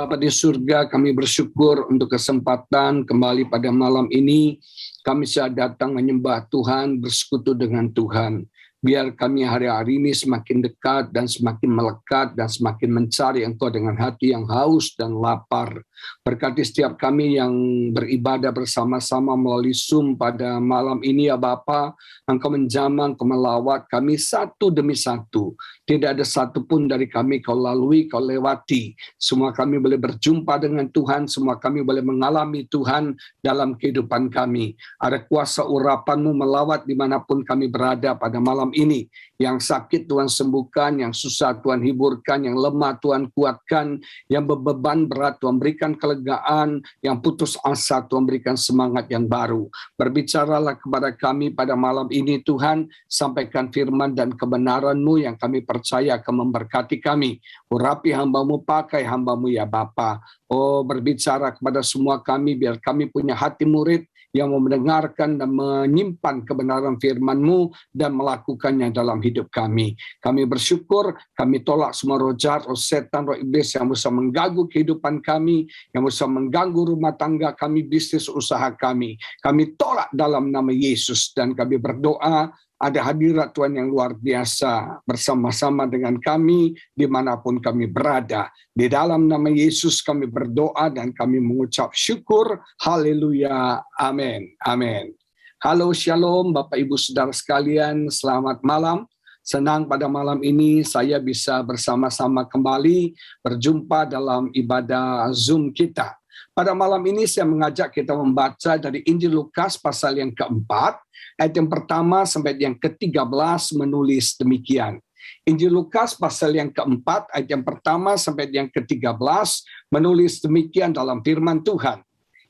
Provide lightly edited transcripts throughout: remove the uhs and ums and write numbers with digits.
Bapa di surga, kami bersyukur untuk kesempatan kembali pada malam ini. Kami bisa datang menyembah Tuhan, bersekutu dengan Tuhan. Biar kami hari-hari ini semakin dekat dan semakin melekat dan semakin mencari Engkau dengan hati yang haus dan lapar. Berkati setiap kami yang beribadah bersama-sama melalui Zoom pada malam ini ya Bapa. Engkau menjamah, Engkau melawat kami satu demi satu. Tidak ada satupun dari kami Kau lalui, Kau lewati. Semua kami boleh berjumpa dengan Tuhan, semua kami boleh mengalami Tuhan dalam kehidupan kami. Ada kuasa urapan-Mu melawat dimanapun kami berada pada malam ini. Yang sakit Tuhan sembuhkan, yang susah Tuhan hiburkan, yang lemah Tuhan kuatkan, yang beban berat Tuhan berikan kelegaan, yang putus asa Tuhan berikan semangat yang baru. Berbicaralah kepada kami pada malam ini Tuhan, sampaikan firman dan kebenaran-Mu yang kami percaya akan memberkati kami. Urapi hamba-Mu, pakai hamba-Mu ya Bapa. Oh, berbicara kepada semua kami, biar kami punya hati murid yang mau mendengarkan dan menyimpan kebenaran firman-Mu dan melakukannya dalam hidup kami. Kami bersyukur, kami tolak semua roh jahat, roh setan, roh iblis yang bisa mengganggu kehidupan kami, yang bisa mengganggu rumah tangga kami, bisnis usaha kami. Kami tolak dalam nama Yesus dan kami berdoa, ada hadirat Tuhan yang luar biasa bersama-sama dengan kami dimanapun kami berada. Di dalam nama Yesus kami berdoa dan kami mengucap syukur. Haleluya. Amin. Amin. Halo, shalom Bapak Ibu Saudara sekalian. Selamat malam. Senang pada malam ini saya bisa bersama-sama kembali berjumpa dalam ibadah Zoom kita. Pada malam ini saya mengajak kita membaca dari Injil Lukas pasal yang keempat, ayat yang pertama sampai yang ke-13 menulis demikian. Injil Lukas pasal yang keempat, ayat yang pertama sampai yang ke-13 menulis demikian dalam firman Tuhan.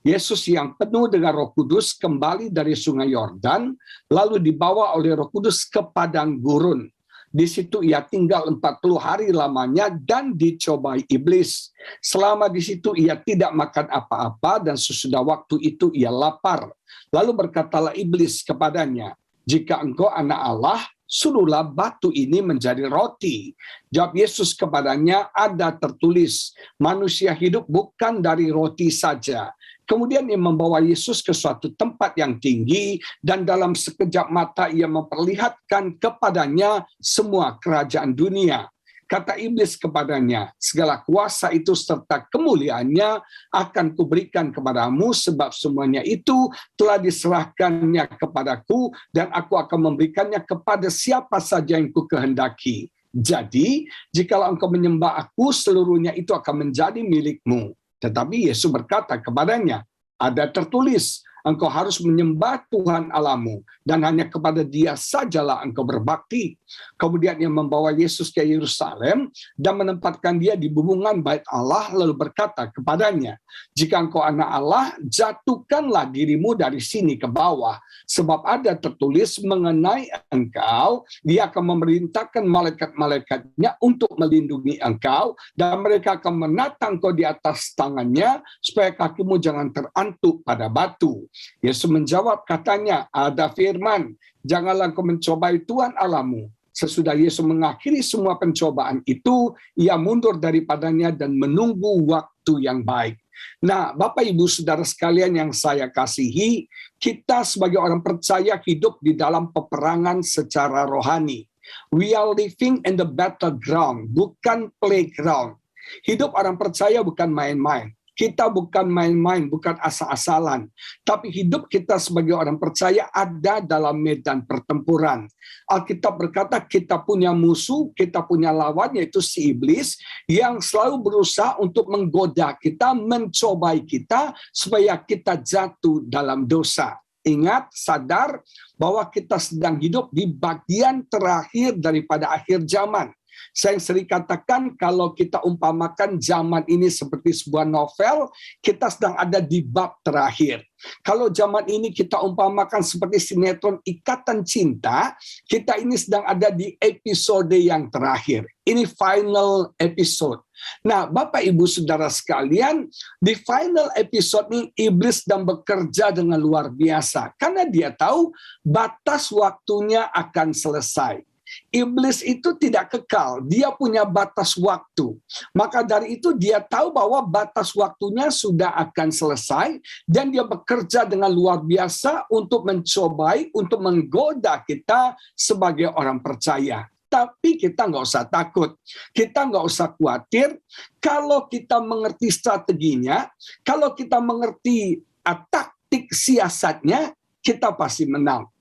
Yesus yang penuh dengan Roh Kudus kembali dari sungai Yordan, lalu dibawa oleh Roh Kudus ke padang gurun. Di situ ia tinggal 40 hari lamanya dan dicobai iblis. Selama di situ ia tidak makan apa-apa dan sesudah waktu itu ia lapar. Lalu berkatalah iblis kepadanya, "Jika engkau anak Allah, suruhlah batu ini menjadi roti." Jawab Yesus kepadanya, "Ada tertulis, manusia hidup bukan dari roti saja." Kemudian ia membawa Yesus ke suatu tempat yang tinggi dan dalam sekejap mata ia memperlihatkan kepadanya semua kerajaan dunia. Kata iblis kepadanya, "Segala kuasa itu serta kemuliaannya akan kuberikan kepadamu sebab semuanya itu telah diserahkannya kepadaku dan aku akan memberikannya kepada siapa saja yang kukehendaki. Jadi, jikalau engkau menyembah aku, seluruhnya itu akan menjadi milikmu." Tetapi Yesus berkata kepadanya, "Ada tertulis, engkau harus menyembah Tuhan Allahmu, dan hanya kepada Dia sajalah engkau berbakti." Kemudian ia membawa Yesus ke Yerusalem dan menempatkan dia di bumbungan bait Allah, lalu berkata kepadanya, "Jika engkau anak Allah, jatuhkanlah dirimu dari sini ke bawah, sebab ada tertulis mengenai engkau, Dia akan memerintahkan malaikat-malaikatnya untuk melindungi engkau, dan mereka akan menata engkau di atas tangannya, supaya kakimu jangan terantuk pada batu." Yesus menjawab katanya, "Ada firman, janganlah engkau mencobai Tuhan Allahmu." Sesudah Yesus mengakhiri semua pencobaan itu, ia mundur daripadanya dan menunggu waktu yang baik. Nah, Bapak Ibu Saudara sekalian yang saya kasihi, kita sebagai orang percaya hidup di dalam peperangan secara rohani. We are living in the battleground, bukan playground. Hidup orang percaya bukan main-main. Kita bukan main-main, bukan asal-asalan. Tapi hidup kita sebagai orang percaya ada dalam medan pertempuran. Alkitab berkata kita punya musuh, kita punya lawan, yaitu si iblis, yang selalu berusaha untuk menggoda kita, mencobai kita, supaya kita jatuh dalam dosa. Ingat, sadar bahwa kita sedang hidup di bagian terakhir daripada akhir zaman. Saya sering katakan kalau kita umpamakan zaman ini seperti sebuah novel, kita sedang ada di bab terakhir. Kalau zaman ini kita umpamakan seperti sinetron Ikatan Cinta, kita ini sedang ada di episode yang terakhir. Ini final episode. Nah, Bapak Ibu Saudara sekalian, di final episode ini iblis sedang bekerja dengan luar biasa. Karena dia tahu batas waktunya akan selesai. Iblis itu tidak kekal, dia punya batas waktu. Maka dari itu dia tahu bahwa batas waktunya sudah akan selesai dan dia bekerja dengan luar biasa untuk mencobai, untuk menggoda kita sebagai orang percaya. Tapi kita nggak usah takut, kita nggak usah khawatir. Kalau kita mengerti strateginya, kalau kita mengerti taktik siasatnya, kita pasti menang.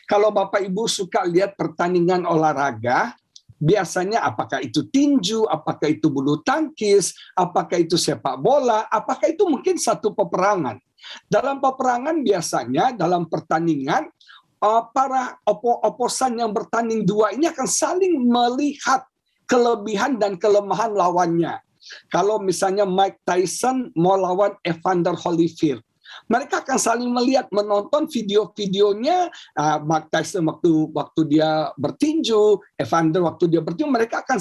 Kalau Bapak Ibu suka lihat pertandingan olahraga, biasanya apakah itu tinju, apakah itu bulu tangkis, apakah itu sepak bola, apakah itu mungkin satu peperangan. Dalam peperangan biasanya, dalam pertandingan, para oposan yang bertanding dua ini akan saling melihat kelebihan dan kelemahan lawannya. Kalau misalnya Mike Tyson mau lawan Evander Holyfield, mereka akan saling melihat, menonton video-videonya. Mike Tyson waktu dia bertinju, Evander waktu dia bertinju, mereka akan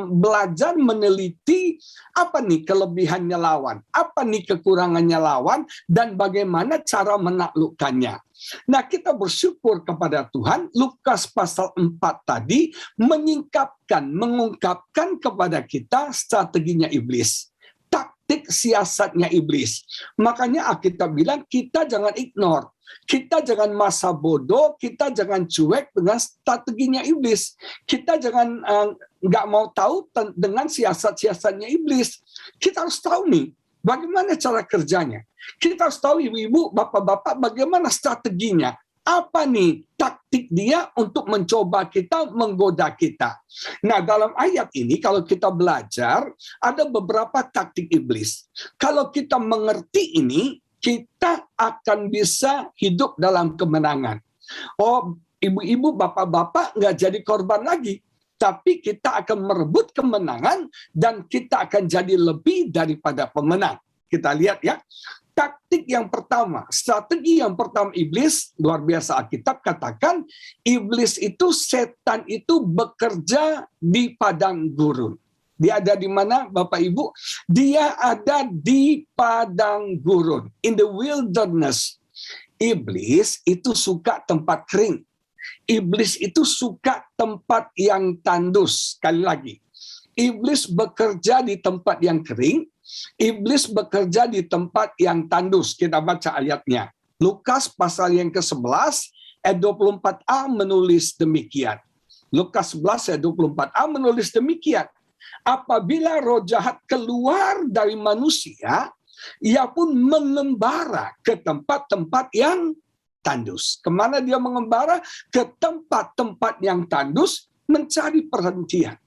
belajar meneliti apa nih kelebihannya lawan, apa nih kekurangannya lawan, dan bagaimana cara menaklukkannya. Nah, kita bersyukur kepada Tuhan, Lukas pasal 4 tadi mengungkapkan kepada kita strateginya iblis, taktik siasatnya iblis. Makanya Alkitab bilang kita jangan ignore, kita jangan masa bodoh, kita jangan cuek dengan strateginya iblis. Kita jangan nggak mau tahu dengan siasat-siasatnya iblis. Kita harus tahu nih, bagaimana cara kerjanya. Kita harus tahu ibu-ibu, bapak-bapak, bagaimana strateginya. Apa nih taktik dia untuk mencoba kita, menggoda kita. Nah, dalam ayat ini kalau kita belajar, ada beberapa taktik iblis. Kalau kita mengerti ini, kita akan bisa hidup dalam kemenangan. Oh, ibu-ibu, bapak-bapak nggak jadi korban lagi. Tapi kita akan merebut kemenangan dan kita akan jadi lebih daripada pemenang. Kita lihat ya. Taktik yang pertama, strategi yang pertama iblis, luar biasa Alkitab katakan, iblis itu, setan itu bekerja di padang gurun. Dia ada di mana Bapak Ibu? Dia ada di padang gurun, in the wilderness. Iblis itu suka tempat kering. Iblis itu suka tempat yang tandus. Sekali lagi, iblis bekerja di tempat yang kering, iblis bekerja di tempat yang tandus. Kita baca ayatnya. Lukas pasal yang ke-11 ayat 24a menulis demikian. Lukas 11 ayat 24a menulis demikian. Apabila roh jahat keluar dari manusia, ia pun mengembara ke tempat-tempat yang tandus. Kemana dia mengembara? Ke tempat-tempat yang tandus, mencari perhentian.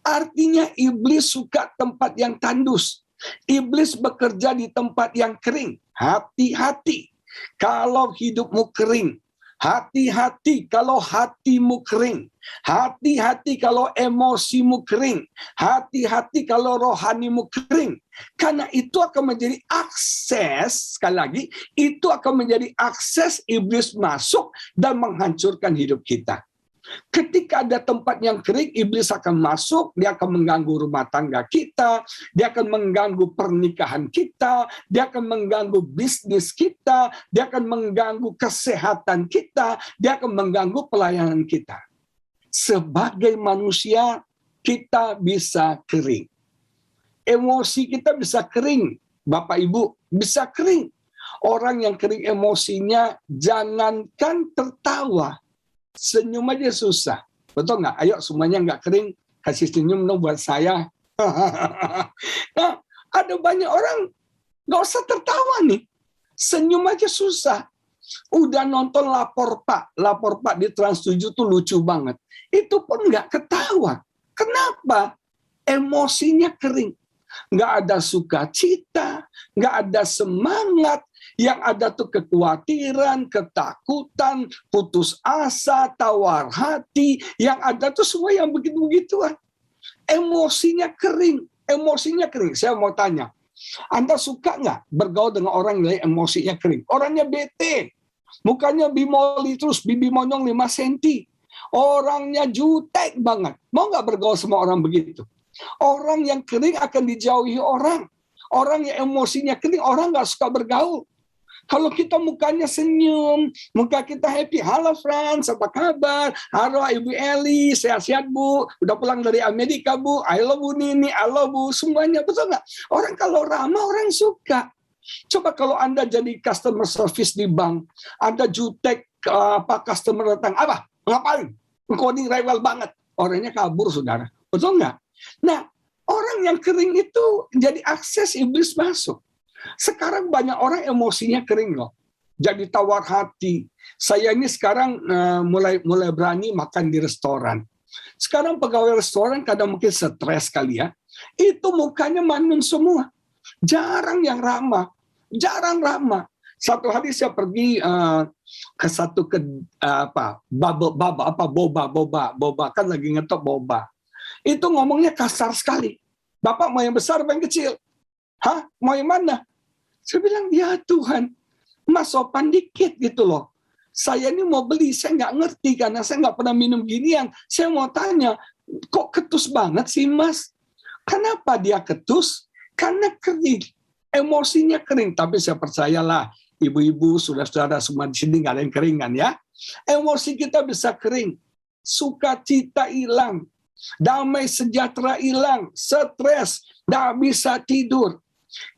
Artinya iblis suka tempat yang tandus. Iblis bekerja di tempat yang kering. Hati-hati kalau hidupmu kering. Hati-hati kalau hatimu kering. Hati-hati kalau emosimu kering. Hati-hati kalau rohanimu kering. Karena itu akan menjadi akses, sekali lagi, itu akan menjadi akses iblis masuk dan menghancurkan hidup kita. Ketika ada tempat yang kering, iblis akan masuk, dia akan mengganggu rumah tangga kita, dia akan mengganggu pernikahan kita, dia akan mengganggu bisnis kita, dia akan mengganggu kesehatan kita, dia akan mengganggu pelayanan kita. Sebagai manusia, kita bisa kering. Emosi kita bisa kering, Bapak Ibu, bisa kering. Orang yang kering emosinya, jangankan tertawa, senyum aja susah. Betul nggak? Ayo semuanya nggak kering, kasih senyum dong buat saya. Nah, ada banyak orang nggak usah tertawa nih. Senyum aja susah. Udah nonton Lapor Pak di Trans 7 tuh lucu banget. Itu pun nggak ketawa. Kenapa? Emosinya kering. Nggak ada sukacita, nggak ada semangat. Yang ada tuh kekhawatiran, ketakutan, putus asa, tawar hati. Yang ada tuh semua yang begitu-begituan. Emosinya kering. Emosinya kering. Saya mau tanya, Anda suka nggak bergaul dengan orang yang emosinya kering? Orangnya bete. Mukanya bimoli terus, bibi monyong 5 cm. Orangnya jutek banget. Mau nggak bergaul sama orang begitu? Orang yang kering akan dijauhi orang. Orang yang emosinya kering, orang nggak suka bergaul. Kalau kita mukanya senyum, muka kita happy, halo friends, apa kabar? Halo Ibu Eli, sehat-sehat Bu, udah pulang dari Amerika Bu, I love Bu Nini, I love Bu, semuanya, betul nggak? Orang kalau ramah, orang suka. Coba kalau Anda jadi customer service di bank, Anda jutek, customer datang, apa? Ngapain? Engkau ini rewel banget. Orangnya kabur, saudara. Betul nggak? Nah, orang yang kering itu jadi akses iblis masuk. Sekarang banyak orang emosinya kering loh. Jadi tawar hati. Saya ini sekarang mulai berani makan di restoran. Sekarang pegawai restoran kadang mungkin stres kali ya. Itu mukanya manun semua. Jarang yang ramah. Jarang ramah. Satu hari saya pergi ke satu boba kan lagi ngetop boba. Itu ngomongnya kasar sekali. Bapak mau yang besar apa yang kecil? Hah? Mau yang mana? Saya bilang, ya Tuhan, Mas sopan dikit gitu loh. Saya ini mau beli, saya nggak ngerti karena saya nggak pernah minum ginian. Saya mau tanya, kok ketus banget sih Mas? Kenapa dia ketus? Karena kering, emosinya kering. Tapi saya percayalah, ibu-ibu, saudara-saudara semua di sini nggak ada yang kering kan ya. Emosi kita bisa kering, sukacita hilang, damai sejahtera hilang, stres, nggak bisa tidur.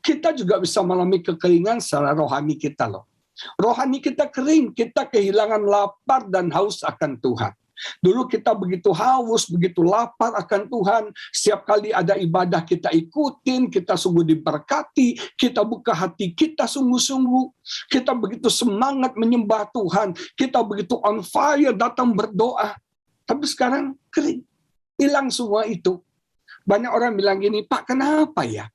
Kita juga bisa mengalami kekeringan secara rohani kita loh. Rohani kita kering, kita kehilangan lapar dan haus akan Tuhan. Dulu kita begitu haus, begitu lapar akan Tuhan. Setiap kali ada ibadah kita ikutin, kita sungguh diberkati, kita buka hati kita sungguh-sungguh. Kita begitu semangat menyembah Tuhan, kita begitu on fire datang berdoa. Tapi sekarang kering, hilang semua itu. Banyak orang bilang gini, Pak kenapa ya?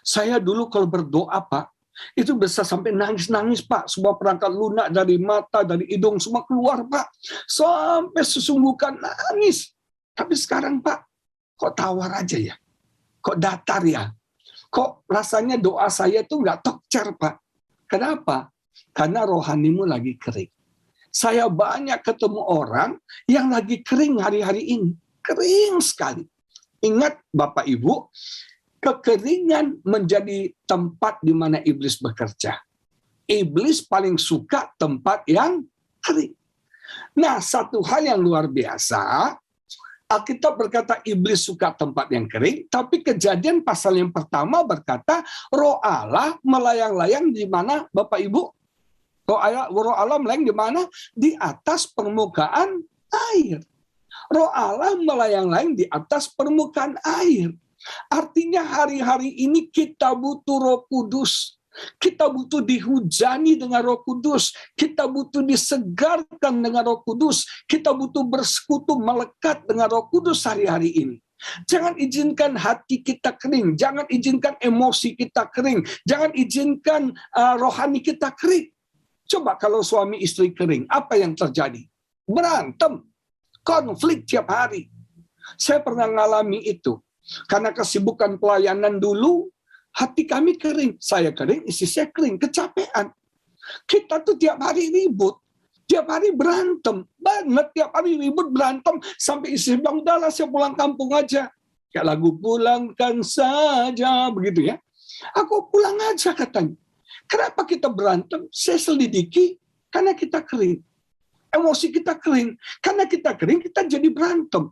Saya dulu kalau berdoa Pak, itu bisa sampai nangis-nangis Pak. Semua perangkat lunak dari mata, dari hidung, semua keluar Pak. Sampai sesungguhkan nangis. Tapi sekarang Pak, kok tawar aja ya? Kok datar ya? Kok rasanya doa saya tuh nggak tokcer Pak? Kenapa? Karena rohanimu lagi kering. Saya banyak ketemu orang yang lagi kering hari-hari ini. Kering sekali. Ingat Bapak Ibu, kekeringan menjadi tempat di mana iblis bekerja. Iblis paling suka tempat yang kering. Nah, satu hal yang luar biasa, Alkitab berkata iblis suka tempat yang kering, tapi Kejadian pasal yang pertama berkata Roh Allah melayang-layang di mana Bapak Ibu? Roh Allah melayang di mana? Di atas permukaan air. Roh Allah melayang-layang di atas permukaan air. Artinya hari-hari ini kita butuh Roh Kudus. Kita butuh dihujani dengan Roh Kudus. Kita butuh disegarkan dengan Roh Kudus. Kita butuh bersekutu melekat dengan Roh Kudus hari-hari ini. Jangan izinkan hati kita kering. Jangan izinkan emosi kita kering. Jangan izinkan rohani kita kering. Coba kalau suami istri kering, apa yang terjadi? Berantem, konflik tiap hari. Saya pernah ngalami itu. Karena kesibukan pelayanan dulu, hati kami kering. Saya kering, istri saya kering, kecapean. Kita tuh tiap hari ribut, tiap hari berantem. Banget tiap hari ribut, berantem. Sampai istri bilang, udahlah saya pulang kampung aja. Kayak lagu pulangkan saja, begitu ya. Aku pulang aja katanya. Kenapa kita berantem? Saya selidiki, karena kita kering. Emosi kita kering. Karena kita kering, kita jadi berantem.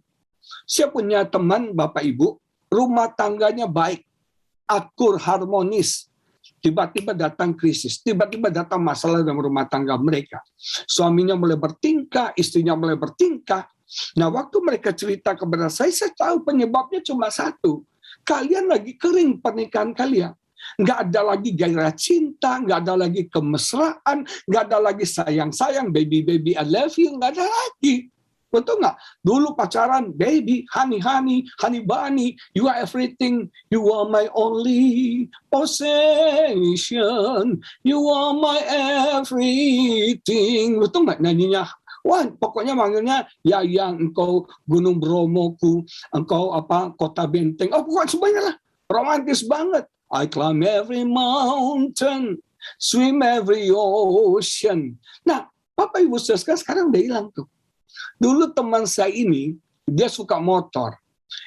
Saya punya teman, Bapak Ibu, rumah tangganya baik, akur, harmonis. Tiba-tiba datang krisis, tiba-tiba datang masalah dalam rumah tangga mereka. Suaminya mulai bertingkah, istrinya mulai bertingkah. Nah, waktu mereka cerita kepada saya tahu penyebabnya cuma satu. Kalian lagi kering pernikahan kalian. Nggak ada lagi gairah cinta, nggak ada lagi kemesraan, nggak ada lagi sayang-sayang, baby, I love you, nggak ada lagi. Betul nggak? Dulu pacaran, baby, honey bunny, you are everything, you are my only possession, you are my everything. Betul nggak nyanyinya? Wah, pokoknya manggilnya ya yang engkau Gunung Bromoku, engkau apa Kota Benteng. Oh, pokoknya semuanya lah. Romantis banget. I climb every mountain, swim every ocean. Nah, Bapak Ibu saudara sekarang udah hilang tuh. Dulu teman saya ini, dia suka motor.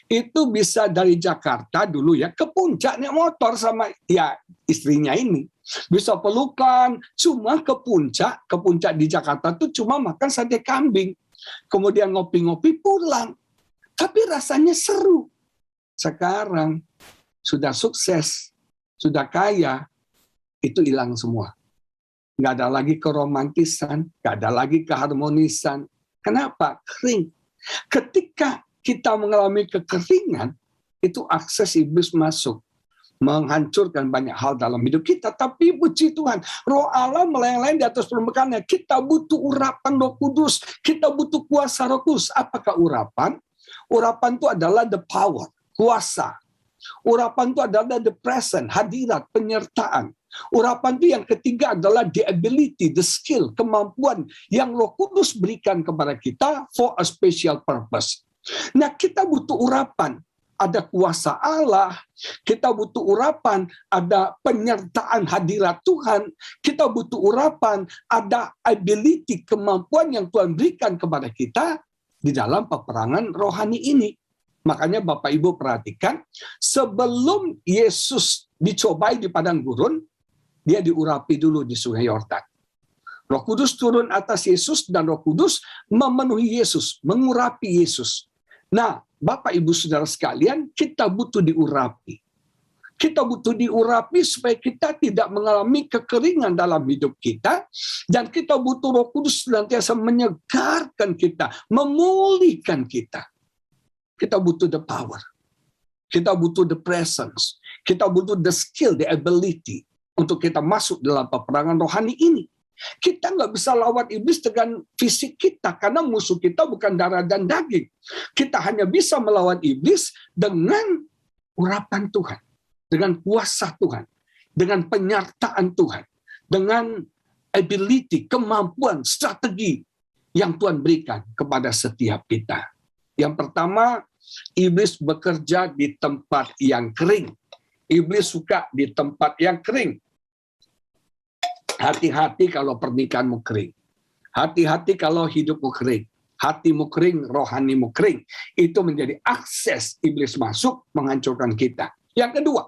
itu bisa dari Jakarta dulu ya ke puncak naik motor sama ya istrinya ini. Bisa pelukan, cuma ke puncak di Jakarta tuh cuma makan sate kambing. Kemudian ngopi-ngopi pulang. Tapi rasanya seru. Sekarang sudah sukses, sudah kaya, itu hilang semua. Nggak ada lagi keromantisan, nggak ada lagi keharmonisan. Kenapa? Kering. Ketika kita mengalami kekeringan, itu akses iblis masuk, menghancurkan banyak hal dalam hidup kita. Tapi puji Tuhan, Roh Allah melayang-layang di atas permukaannya. Kita butuh urapan Roh Kudus, kita butuh kuasa Roh Kudus. Apakah urapan? Urapan itu adalah the power, kuasa. Urapan itu adalah the present, hadirat, penyertaan. Urapan itu yang ketiga adalah the ability, the skill, kemampuan yang Roh Kudus berikan kepada kita for a special purpose. Nah, kita butuh urapan, ada kuasa Allah, kita butuh urapan, ada penyertaan hadirat Tuhan, kita butuh urapan, ada ability, kemampuan yang Tuhan berikan kepada kita di dalam peperangan rohani ini. Makanya Bapak Ibu perhatikan, sebelum Yesus dicobai di padang gurun, dia diurapi dulu di Sungai Yordan. Roh Kudus turun atas Yesus dan Roh Kudus memenuhi Yesus, mengurapi Yesus. Nah, Bapak Ibu Saudara sekalian, kita butuh diurapi. Kita butuh diurapi supaya kita tidak mengalami kekeringan dalam hidup kita, dan kita butuh Roh Kudus senantiasa menyegarkan kita, memulihkan kita. Kita butuh the power. Kita butuh the presence. Kita butuh the skill, the ability untuk kita masuk dalam peperangan rohani ini. Kita nggak bisa lawan iblis dengan fisik kita, karena musuh kita bukan darah dan daging. Kita hanya bisa melawan iblis dengan urapan Tuhan, dengan kuasa Tuhan, dengan penyertaan Tuhan, dengan ability, kemampuan, strategi yang Tuhan berikan kepada setiap kita. Yang pertama, iblis bekerja di tempat yang kering. Iblis suka di tempat yang kering. Hati-hati kalau pernikahanmu kering. Hati-hati kalau hidupmu kering. Hatimu kering, rohanimu kering. Itu menjadi akses iblis masuk menghancurkan kita. Yang kedua,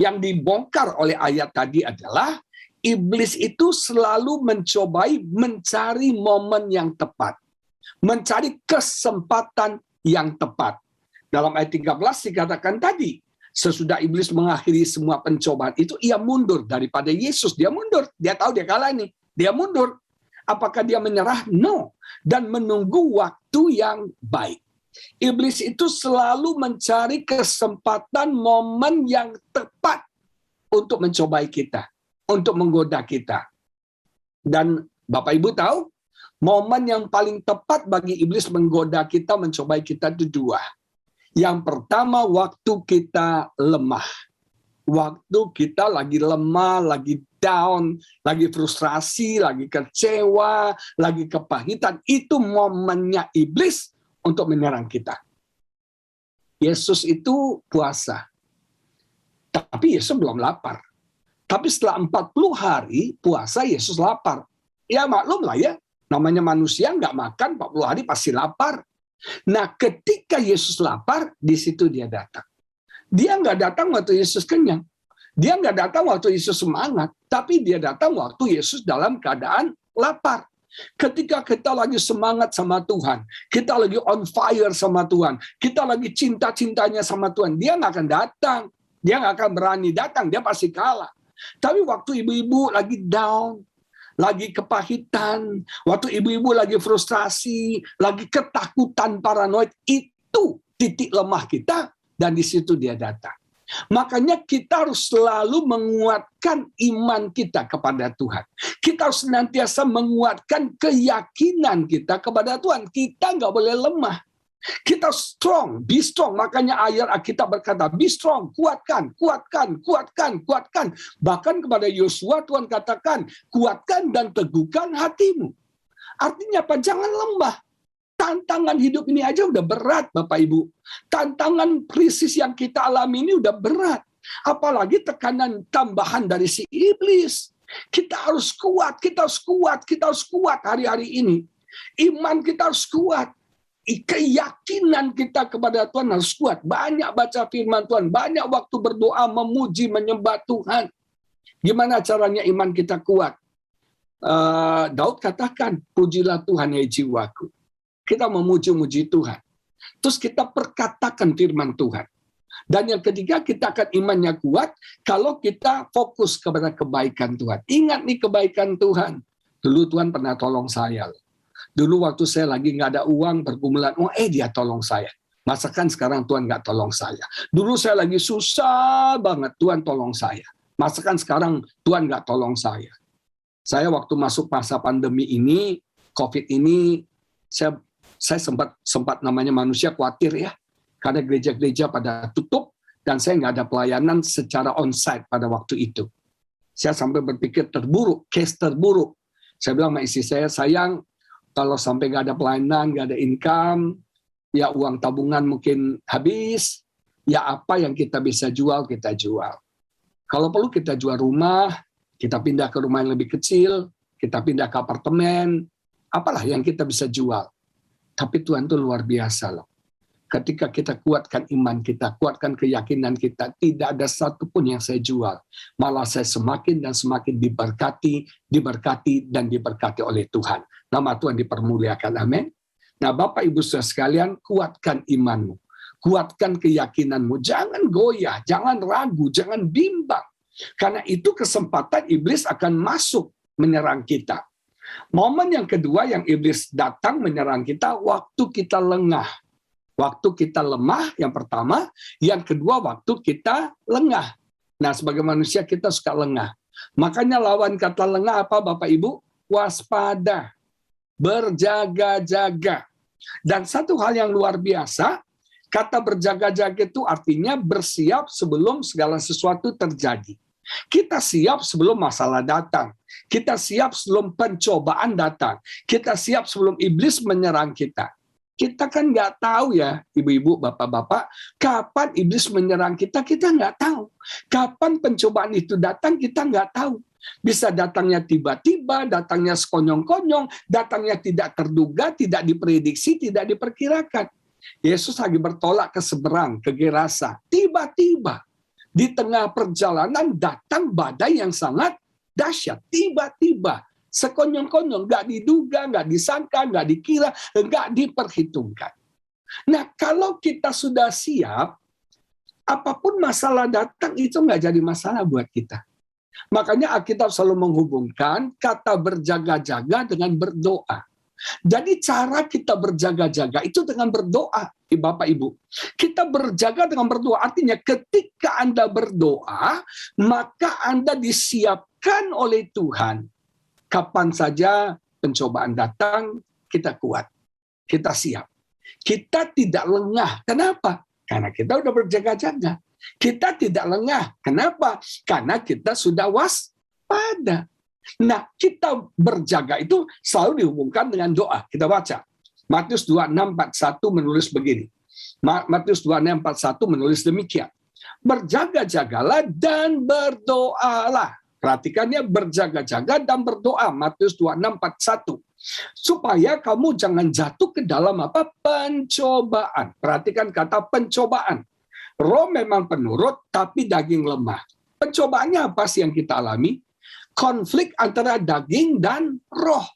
yang dibongkar oleh ayat tadi adalah iblis itu selalu mencobai mencari momen yang tepat. Mencari kesempatan yang tepat. Dalam ayat 13 dikatakan tadi, sesudah iblis mengakhiri semua pencobaan itu, ia mundur daripada Yesus. Dia mundur. Dia tahu dia kalah nih. Dia mundur. Apakah dia menyerah? No. Dan menunggu waktu yang baik. Iblis itu selalu mencari kesempatan, momen yang tepat untuk mencobai kita, untuk menggoda kita. Dan Bapak Ibu tahu, momen yang paling tepat bagi iblis menggoda kita, mencobai kita itu dua. Yang pertama, waktu kita lemah. Waktu kita lagi lemah, lagi down, lagi frustrasi, lagi kecewa, lagi kepahitan. Itu momennya iblis untuk menyerang kita. Yesus itu puasa. Tapi Yesus belum lapar. Tapi setelah 40 hari puasa, Yesus lapar. Ya maklum lah ya, namanya manusia nggak makan 40 hari pasti lapar. Nah, ketika Yesus lapar, di situ dia datang. Dia nggak datang waktu Yesus kenyang. Dia nggak datang waktu Yesus semangat. Tapi dia datang waktu Yesus dalam keadaan lapar. Ketika kita lagi semangat sama Tuhan, kita lagi on fire sama Tuhan, kita lagi cinta-cintanya sama Tuhan, dia nggak akan datang. Dia nggak akan berani datang, dia pasti kalah. Tapi waktu ibu-ibu lagi down, lagi kepahitan, waktu ibu-ibu lagi frustrasi, lagi ketakutan, paranoid, itu titik lemah kita, dan di situ dia datang. Makanya kita harus selalu menguatkan iman kita kepada Tuhan. Kita harus senantiasa menguatkan keyakinan kita kepada Tuhan. Kita nggak boleh lemah. Kita strong, be strong. Makanya ayat Alkitab berkata, be strong, kuatkan, kuatkan, kuatkan, kuatkan. Bahkan kepada Yosua Tuhan katakan, kuatkan dan teguhkan hatimu. Artinya apa? Jangan lemah. Tantangan hidup ini aja udah berat, Bapak Ibu. Tantangan krisis yang kita alami ini udah berat. Apalagi tekanan tambahan dari si iblis. Kita harus kuat, kita harus kuat, kita harus kuat hari-hari ini. Iman kita harus kuat. keyakinan kita kepada Tuhan harus kuat. Banyak baca firman Tuhan, banyak waktu berdoa, memuji, menyembah Tuhan. Gimana caranya iman kita kuat? Daud katakan, pujilah Tuhan ya jiwaku. Kita memuji-muji Tuhan. Terus kita perkatakan firman Tuhan. Dan yang ketiga, kita akan imannya kuat kalau kita fokus kepada kebaikan Tuhan. Ingat nih kebaikan Tuhan. Dulu Tuhan pernah tolong saya. Dulu waktu saya lagi nggak ada uang, pergumulan, dia tolong saya. Masakan sekarang Tuhan nggak tolong saya. Dulu saya lagi susah banget, Tuhan tolong saya. Masakan sekarang Tuhan nggak tolong saya. Saya waktu masuk masa pandemi ini, COVID ini, saya sempat namanya manusia khawatir ya, karena gereja-gereja pada tutup dan saya nggak ada pelayanan secara onsite pada waktu itu. Saya sampai berpikir case terburuk. Saya bilang sama istri saya, sayang, kalau sampai nggak ada pelayanan, nggak ada income, ya uang tabungan mungkin habis, ya apa yang kita bisa jual, kita jual. Kalau perlu kita jual rumah, kita pindah ke rumah yang lebih kecil, kita pindah ke apartemen, apalah yang kita bisa jual. Tapi Tuhan itu luar biasa loh. Ketika kita kuatkan iman kita, kuatkan keyakinan kita, tidak ada satupun yang saya jual. Malah saya semakin dan semakin diberkati dan diberkati oleh Tuhan. Nama Tuhan dipermuliakan, amin. Nah Bapak Ibu Saudara sekalian, kuatkan imanmu. Kuatkan keyakinanmu. Jangan goyah, jangan ragu, jangan bimbang. Karena itu kesempatan iblis akan masuk menyerang kita. Momen yang kedua yang iblis datang menyerang kita, waktu kita lengah. Waktu kita lemah, yang pertama. Yang kedua, waktu kita lengah. Nah, sebagai manusia kita suka lengah. Makanya lawan kata lengah apa Bapak Ibu? Waspada. Berjaga-jaga. Dan satu hal yang luar biasa, kata berjaga-jaga itu artinya bersiap sebelum segala sesuatu terjadi. Kita siap sebelum masalah datang. Kita siap sebelum pencobaan datang. Kita siap sebelum iblis menyerang kita. Kita kan nggak tahu ya, ibu-ibu, bapak-bapak, kapan iblis menyerang kita, kita nggak tahu. Kapan pencobaan itu datang, kita nggak tahu. Bisa datangnya tiba-tiba, datangnya sekonyong-konyong, datangnya tidak terduga, tidak diprediksi, tidak diperkirakan. Yesus lagi bertolak ke seberang, ke Gerasa. Tiba-tiba, di tengah perjalanan datang badai yang sangat dahsyat. Tiba-tiba, sekonyong-konyong, nggak diduga, nggak disangka, nggak dikira, nggak diperhitungkan. Nah, kalau kita sudah siap, apapun masalah datang itu nggak jadi masalah buat kita. Makanya Alkitab selalu menghubungkan kata berjaga-jaga dengan berdoa. Jadi cara kita berjaga-jaga itu dengan berdoa, Bapak Ibu. Kita berjaga dengan berdoa, artinya ketika Anda berdoa, maka Anda disiapkan oleh Tuhan. Kapan saja pencobaan datang, kita kuat, kita siap. Kita tidak lengah. Kenapa? Karena kita sudah berjaga-jaga. Kita tidak lengah. Kenapa? Karena kita sudah waspada. Nah, kita berjaga itu selalu dihubungkan dengan doa. Kita baca. Matius 26:41 menulis begini. Matius 26:41 menulis demikian. Berjaga-jagalah dan berdoalah. Perhatikannya, berjaga-jaga dan berdoa. Matius 26:41. Supaya kamu jangan jatuh ke dalam pencobaan. Perhatikan kata pencobaan. Roh memang penurut, tapi daging lemah. Pencobaannya apa sih yang kita alami? Konflik antara daging dan roh.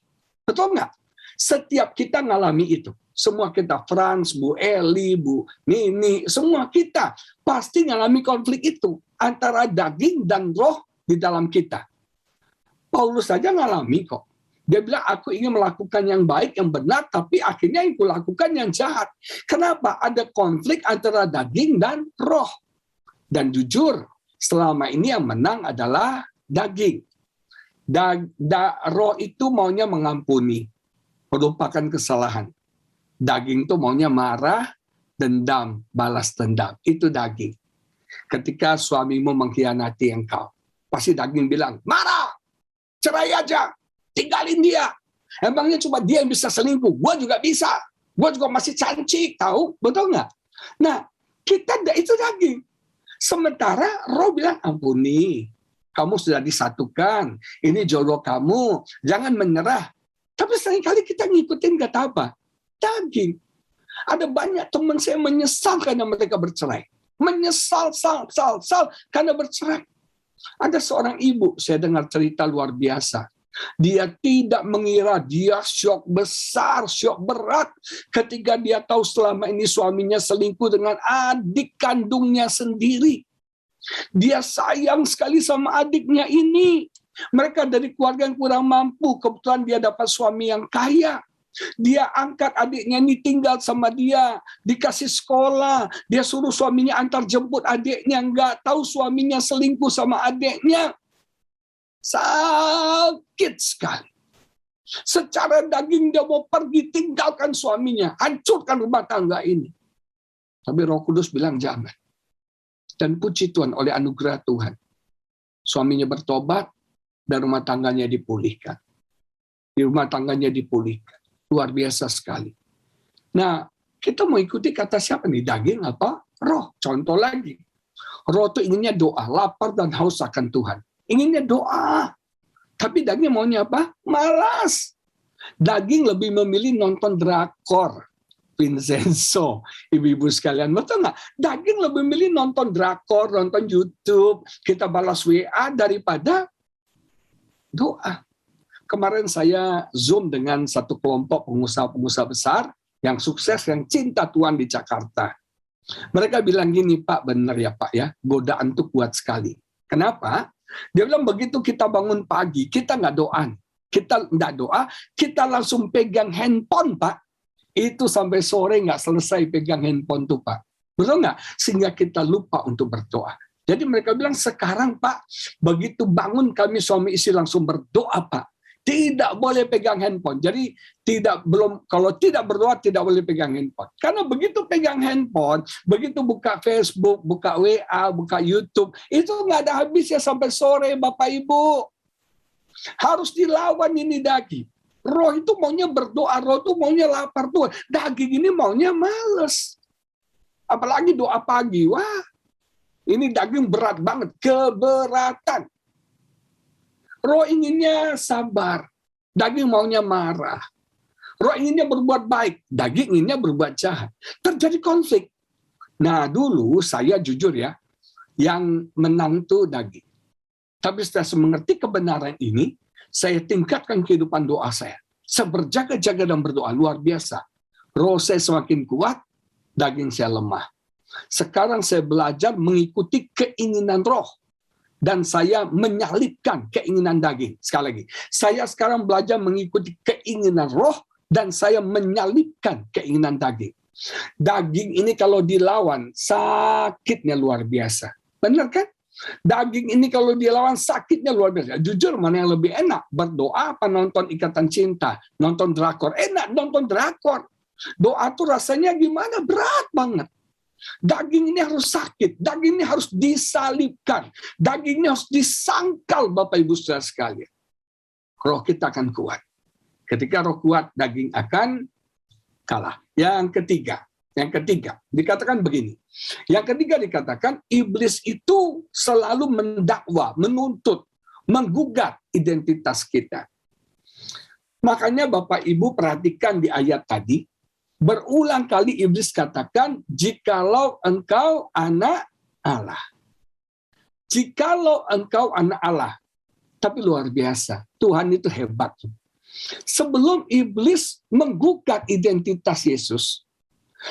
Betul nggak? Setiap kita ngalami itu. Semua kita, Frans, Bu Eli, Bu Nini, semua kita pasti ngalami konflik itu. Antara daging dan roh di dalam kita. Paulus saja ngalami kok. Dia bilang, aku ingin melakukan yang baik, yang benar, tapi akhirnya yang kulakukan yang jahat. Kenapa? Ada konflik antara daging dan roh. Dan jujur, selama ini yang menang adalah daging. Roh itu maunya mengampuni, melupakan kesalahan. Daging itu maunya marah, dendam, balas dendam. Itu daging. Ketika suamimu mengkhianati engkau, pasti daging bilang, marah, cerai aja, tinggalin dia. Emangnya cuma dia yang bisa selingkuh? Gua juga bisa. Gua juga masih cantik, tahu? Betul nggak? Nah, kita itu daging. Sementara roh bilang, ampuni. Kamu sudah disatukan, ini jodoh kamu, jangan menyerah. Tapi seringkali kita ngikutin kata apa? Daging. Ada banyak teman saya menyesal karena mereka bercerai. Menyesal, sal karena bercerai. Ada seorang ibu, saya dengar cerita luar biasa. Dia tidak mengira, dia syok besar, syok berat ketika dia tahu selama ini suaminya selingkuh dengan adik kandungnya sendiri. Dia sayang sekali sama adiknya ini. Mereka dari keluarga yang kurang mampu, kebetulan dia dapat suami yang kaya. Dia angkat adiknya ini tinggal sama dia, dikasih sekolah, dia suruh suaminya antar jemput adiknya, nggak tahu suaminya selingkuh sama adiknya. Sakit sekali. Secara daging dia mau pergi tinggalkan suaminya, hancurkan rumah tangga ini. Tapi Roh Kudus bilang jangan. Dan puji Tuhan, oleh anugerah Tuhan, suaminya bertobat dan rumah tangganya dipulihkan. Di rumah tangganya dipulihkan. Luar biasa sekali. Nah, kita mau ikuti kata siapa nih? Daging apa? Roh. Contoh lagi. Roh itu inginnya doa, lapar dan haus akan Tuhan. Inginnya doa. Tapi daging maunya apa? Malas. Daging lebih memilih nonton drakor. Vincenzo, ibu-ibu sekalian, betul nggak? Daging lebih memilih nonton drakor, nonton YouTube, kita balas WA daripada doa. Kemarin saya Zoom dengan satu kelompok pengusaha-pengusaha besar yang sukses, yang cinta Tuhan di Jakarta. Mereka bilang gini, Pak, benar ya Pak ya, godaan itu kuat sekali. Kenapa? Dia bilang begitu kita bangun pagi, kita nggak doa. Kita nggak doa, kita langsung pegang handphone, Pak. Itu sampai sore nggak selesai pegang handphone tuh, Pak. Betul nggak? Sehingga kita lupa untuk berdoa. Jadi mereka bilang sekarang, Pak, begitu bangun kami suami istri langsung berdoa, Pak. Tidak boleh pegang handphone. Jadi kalau tidak berdoa tidak boleh pegang handphone. Karena begitu pegang handphone, begitu buka Facebook, buka WA, buka YouTube, itu nggak ada habisnya sampai sore, Bapak Ibu. Harus dilawan ini daging. Roh itu maunya berdoa, roh itu maunya lapar Tuhan. Daging ini maunya males. Apalagi doa pagi. Wah, ini daging berat banget, keberatan. Roh inginnya sabar, daging maunya marah. Roh inginnya berbuat baik, daging inginnya berbuat jahat. Terjadi konflik. Nah, dulu saya jujur ya, yang menang tuh daging. Tapi setelah saya mengerti kebenaran ini, saya tingkatkan kehidupan doa saya. Saya berjaga-jaga dan berdoa, luar biasa. Roh saya semakin kuat, daging saya lemah. Sekarang saya belajar mengikuti keinginan roh. Dan saya menyalipkan keinginan daging. Sekali lagi, saya sekarang belajar mengikuti keinginan roh, dan saya menyalipkan keinginan daging. Daging ini kalau dilawan, sakitnya luar biasa. Benar kan? Daging ini kalau dilawan, sakitnya luar biasa. Jujur, mana yang lebih enak? Berdoa apa nonton Ikatan Cinta? Nonton drakor? Enak nonton drakor. Doa tuh rasanya gimana? Berat banget. Daging ini harus sakit, daging ini harus disalibkan, daging ini harus disangkal, Bapak Ibu Saudara sekalian. Roh kita akan kuat. Ketika roh kuat, daging akan kalah. Yang ketiga dikatakan begini. Yang ketiga dikatakan iblis itu selalu mendakwa, menuntut, menggugat identitas kita. Makanya Bapak Ibu perhatikan di ayat tadi, berulang kali iblis katakan, jikalau engkau anak Allah. Jikalau engkau anak Allah. Tapi luar biasa, Tuhan itu hebat. Sebelum iblis menggugat identitas Yesus,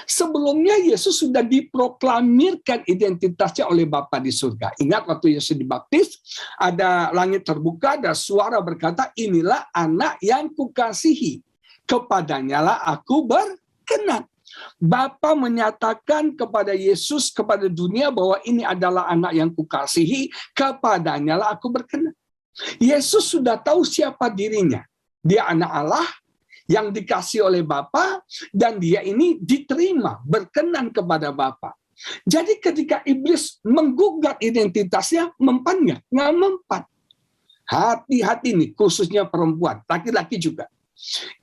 sebelumnya Yesus sudah diproklamirkan identitasnya oleh Bapa di surga. Ingat waktu Yesus dibaptis, ada langit terbuka, ada suara berkata, inilah anak yang kukasihi. Kepadanyalah aku berkenan. Bapa menyatakan kepada Yesus, kepada dunia bahwa ini adalah anak yang kukasihi, kepadanyalah aku berkenan. Yesus sudah tahu siapa dirinya. Dia anak Allah yang dikasih oleh Bapa, dan dia ini diterima, berkenan kepada Bapa. Jadi ketika iblis menggugat identitasnya, mempan nggak? Nggak mempan. Hati-hati nih, khususnya perempuan, laki-laki juga.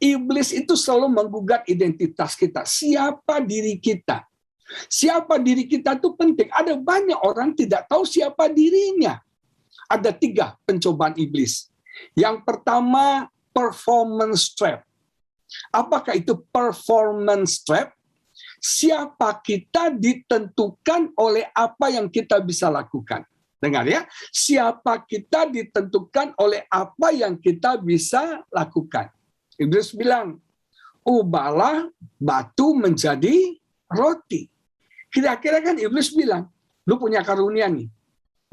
Iblis itu selalu menggugat identitas kita. Siapa diri kita? Siapa diri kita itu penting. Ada banyak orang tidak tahu siapa dirinya. Ada 3 pencobaan iblis. Yang pertama, performance trap. Apakah itu performance trap? siapa kita ditentukan oleh apa yang kita bisa lakukan. Dengar ya, siapa kita ditentukan oleh apa yang kita bisa lakukan. Iblis bilang, ubahlah batu menjadi roti. Kira-kira kan Iblis bilang, lu punya karunia nih,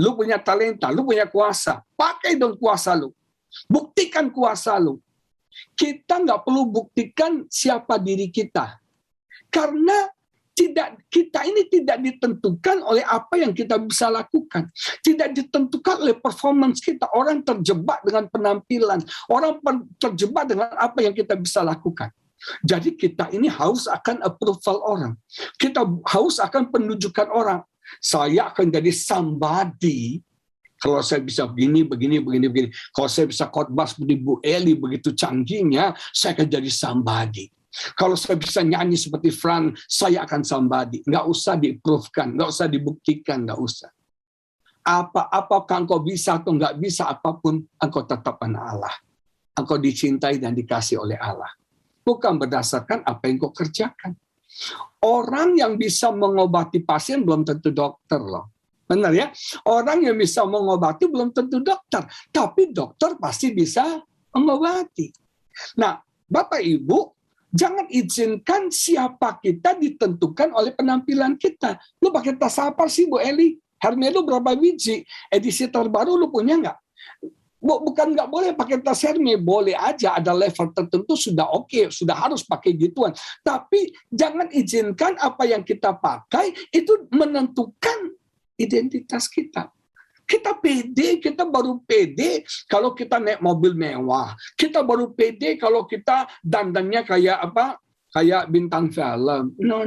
lu punya talenta, lu punya kuasa, pakai dong kuasa lu, buktikan kuasa lu. Kita nggak perlu buktikan siapa diri kita, karena kita ini tidak ditentukan oleh apa yang kita bisa lakukan, tidak ditentukan oleh performance kita. Orang terjebak dengan penampilan, orang terjebak dengan apa yang kita bisa lakukan. Jadi kita ini haus akan approval orang, kita haus akan penunjukan orang. Saya akan jadi somebody kalau saya bisa begini. Kalau saya bisa khotbah seperti Bu Eli begitu canggihnya, saya akan jadi somebody. Kalau saya bisa nyanyi seperti Fran, saya akan somebody. Nggak usah di-prove-kan, nggak usah dibuktikan, nggak usah. Apakah engkau bisa atau nggak bisa, apapun, engkau tetap anak Allah. Engkau dicintai dan dikasih oleh Allah. Bukan berdasarkan apa yang kau kerjakan. Orang yang bisa mengobati pasien belum tentu dokter loh. Benar ya? Orang yang bisa mengobati belum tentu dokter. Tapi dokter pasti bisa mengobati. Nah, Bapak Ibu, jangan izinkan siapa kita ditentukan oleh penampilan kita. Lu pakai tas apa sih, Bu Eli? Hermes lu berapa biji? Edisi terbaru lu punya nggak? Bukan nggak boleh pakai tas Hermes, boleh aja, ada level tertentu sudah oke, sudah harus pakai gituan. Tapi jangan izinkan apa yang kita pakai itu menentukan identitas kita. Kita pede, kita baru pede kalau kita naik mobil mewah. Kita baru pede kalau kita dandannya kayak apa? Kayak bintang film. No.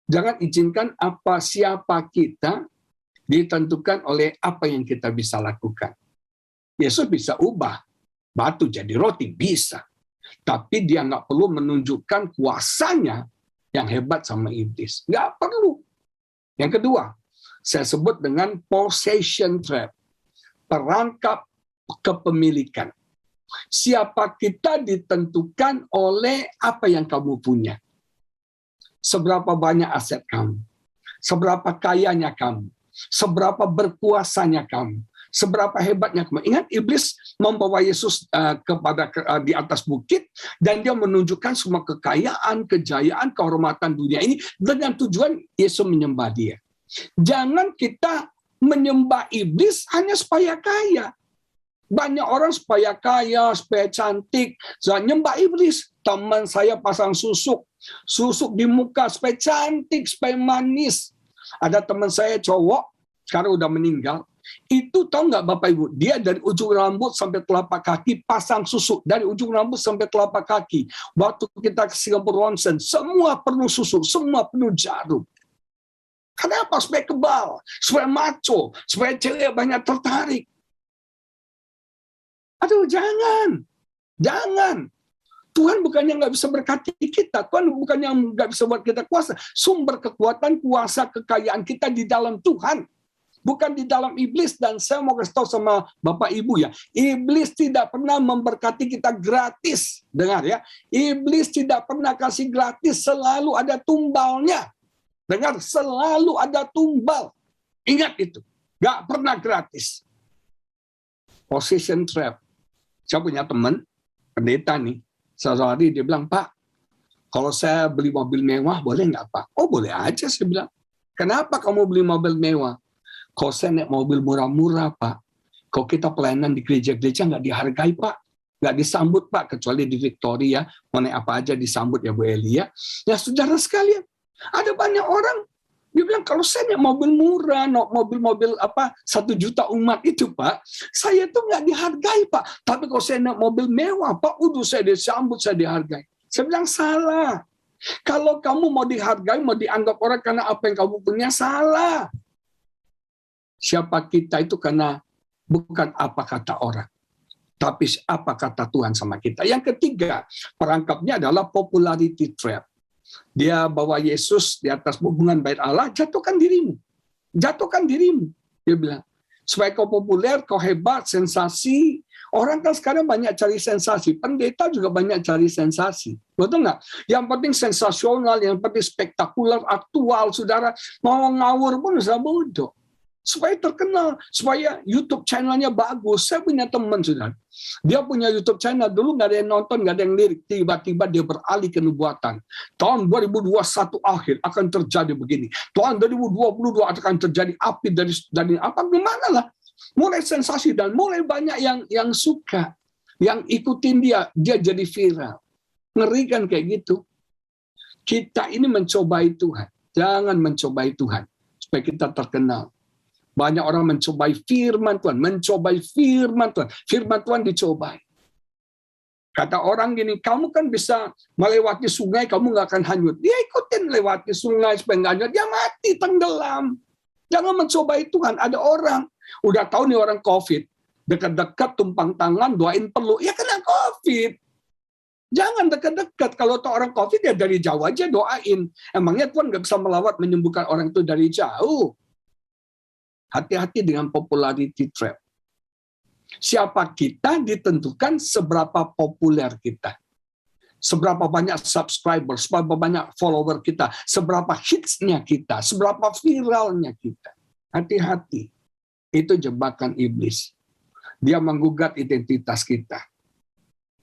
Jangan izinkan siapa kita ditentukan oleh apa yang kita bisa lakukan. Yesus bisa ubah batu jadi roti, bisa. Tapi dia nggak perlu menunjukkan kuasanya yang hebat sama iblis. Nggak perlu. Yang kedua, saya sebut dengan possession trap, perangkap kepemilikan. Siapa kita ditentukan oleh apa yang kamu punya. Seberapa banyak aset kamu, seberapa kayanya kamu, seberapa berkuasanya kamu, seberapa hebatnya kamu. Ingat, iblis membawa Yesus di atas bukit dan dia menunjukkan semua kekayaan, kejayaan, kehormatan dunia ini dengan tujuan Yesus menyembah dia. Jangan kita menyembah iblis hanya supaya kaya. Banyak orang supaya kaya, supaya cantik, nyembah iblis. Teman saya pasang susuk di muka supaya cantik, supaya manis. Ada teman saya cowok, sekarang udah meninggal. Itu tahu nggak Bapak Ibu? Dia dari ujung rambut sampai telapak kaki pasang susu. Dari ujung rambut sampai telapak kaki. Waktu kita ke Singapura Ronsen, semua penuh susu, semua penuh jarum. Kenapa? Supaya kebal, supaya maco, supaya cewek banyak tertarik. Aduh, jangan. Tuhan bukannya nggak bisa berkati kita, Tuhan bukannya nggak bisa buat kita kuasa. Sumber kekuatan, kuasa, kekayaan kita di dalam Tuhan, bukan di dalam iblis. Dan saya mau kasih tahu sama Bapak Ibu ya, iblis tidak pernah memberkati kita gratis. Dengar ya, iblis tidak pernah kasih gratis, selalu ada tumbalnya. Dengar, selalu ada tumbal. Ingat itu. Gak pernah gratis. Possession trap. Saya punya teman, pendeta nih. Suatu hari dia bilang, Pak, kalau saya beli mobil mewah, boleh nggak Pak? Oh, boleh aja, saya bilang. Kenapa kamu beli mobil mewah? Kalau saya naik mobil murah-murah, Pak. Kalau kita pelayanan di gereja-gereja nggak dihargai, Pak. Nggak disambut, Pak. Kecuali di Victoria. Mau naik apa aja disambut ya, Bu Elia. Ya, saudara sekalian. Ada banyak orang, dia bilang, kalau saya naik mobil murah, mobil-mobil 1 juta umat itu Pak, saya tuh nggak dihargai Pak. Tapi kalau saya naik mobil mewah Pak, saya disambut, saya dihargai. Saya bilang salah. Kalau kamu mau dihargai, mau dianggap orang karena apa yang kamu punya, salah. Siapa kita itu karena bukan apa kata orang, tapi apa kata Tuhan sama kita. Yang ketiga, perangkapnya adalah popularity trap. Dia bawa Yesus di atas hubungan bait Allah, jatuhkan dirimu. Dia bilang, supaya kau populer, kau hebat, sensasi, Orang kan sekarang banyak cari sensasi. Pendeta juga banyak cari sensasi. Betul nggak? Yang penting sensasional, yang penting spektakuler, aktual, saudara. Mau ngawur pun bisa bodoh. Supaya terkenal, supaya YouTube channelnya bagus. Saya punya teman, saudara. Dia punya YouTube channel, dulu nggak ada yang nonton, nggak ada yang lirik. Tiba-tiba dia beralih ke nubuatan. Tahun 2021 akhir akan terjadi begini. Tahun 2022 akan terjadi api dari apa, gimana lah. Mulai sensasi dan mulai banyak yang suka. Yang ikutin dia jadi viral. Ngeri kan kayak gitu. Kita ini mencobai Tuhan. Jangan mencobai Tuhan. Supaya kita terkenal. Banyak orang mencobai firman Tuhan, Firman Tuhan dicobai. Kata orang gini, kamu kan bisa melewati sungai, kamu nggak akan hanyut. Dia ikutin lewati sungai supaya nggak hanyut, dia mati, tenggelam. Jangan mencobai Tuhan. Ada orang, udah tahu nih orang COVID, dekat-dekat tumpang tangan, doain perlu, ya kena COVID. Jangan dekat-dekat. Kalau tuh orang COVID ya dari jauh aja doain. Emangnya Tuhan nggak bisa melawat menyembuhkan orang itu dari jauh? Hati-hati dengan popularity trap. Siapa kita ditentukan seberapa populer kita. Seberapa banyak subscriber, seberapa banyak follower kita, seberapa hitsnya kita, seberapa viralnya kita. Hati-hati. Itu jebakan iblis. Dia menggugat identitas kita.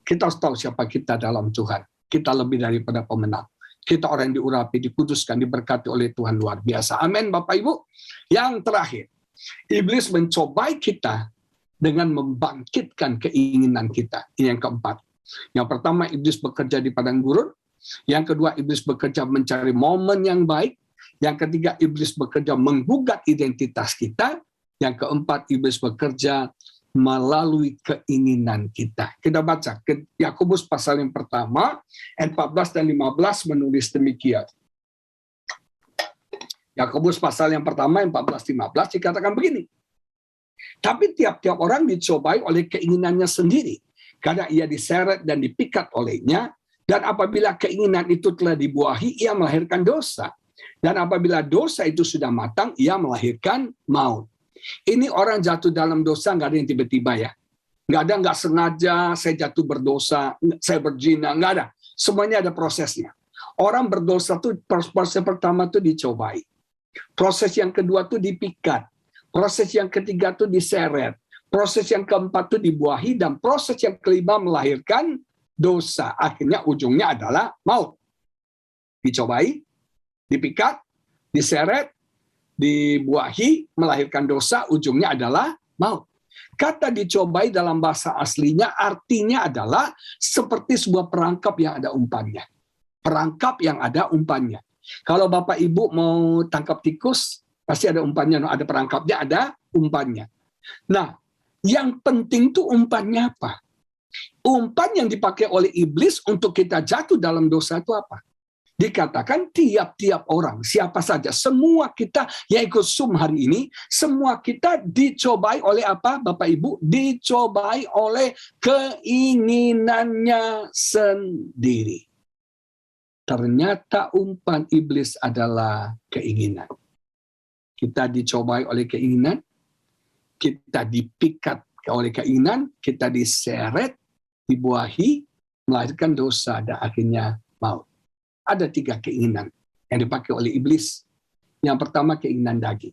Kita harus tahu siapa kita dalam Tuhan. Kita lebih daripada pemenang. Kita orang yang diurapi, dikuduskan, diberkati oleh Tuhan luar biasa. Amin, Bapak Ibu. Yang terakhir, iblis mencobai kita dengan membangkitkan keinginan kita. Ini yang keempat. Yang pertama, iblis bekerja di padang gurun. Yang kedua, iblis bekerja mencari momen yang baik. Yang ketiga, iblis bekerja menggugat identitas kita. Yang keempat, iblis bekerja melalui keinginan kita. Kita baca Yakobus pasal yang pertama, ayat 14 dan 15 menulis demikian. Yakobus pasal yang pertama, 14-15 dikatakan begini. Tapi tiap-tiap orang dicobai oleh keinginannya sendiri, karena ia diseret dan dipikat olehnya, dan apabila keinginan itu telah dibuahi, ia melahirkan dosa. Dan apabila dosa itu sudah matang, ia melahirkan maut. Ini orang jatuh dalam dosa, nggak ada yang tiba-tiba ya. Nggak sengaja saya jatuh berdosa, saya berzina, nggak ada. Semuanya ada prosesnya. Orang berdosa tuh proses pertama tuh dicobai. Proses yang kedua tuh dipikat. Proses yang ketiga tuh diseret. Proses yang keempat tuh dibuahi. Dan proses yang kelima melahirkan dosa. Akhirnya ujungnya adalah maut. Dicobai, dipikat, diseret, dibuahi, melahirkan dosa, ujungnya adalah maut. Kata dicobai dalam bahasa aslinya artinya adalah seperti sebuah perangkap yang ada umpannya. Perangkap yang ada umpannya. Kalau Bapak Ibu mau tangkap tikus, pasti ada umpannya, ada perangkapnya, ada umpannya. Nah, yang penting tuh umpannya apa? Umpan yang dipakai oleh iblis untuk kita jatuh dalam dosa itu apa? Dikatakan tiap-tiap orang, siapa saja, semua kita yang ikut Zoom hari ini, semua kita dicobai oleh apa, Bapak Ibu? Dicobai oleh keinginannya sendiri. Ternyata umpan iblis adalah keinginan. Kita dicobai oleh keinginan, kita dipikat oleh keinginan, kita diseret, dibuahi, melahirkan dosa, dan akhirnya maut. Ada 3 keinginan yang dipakai oleh iblis. Yang pertama, keinginan daging.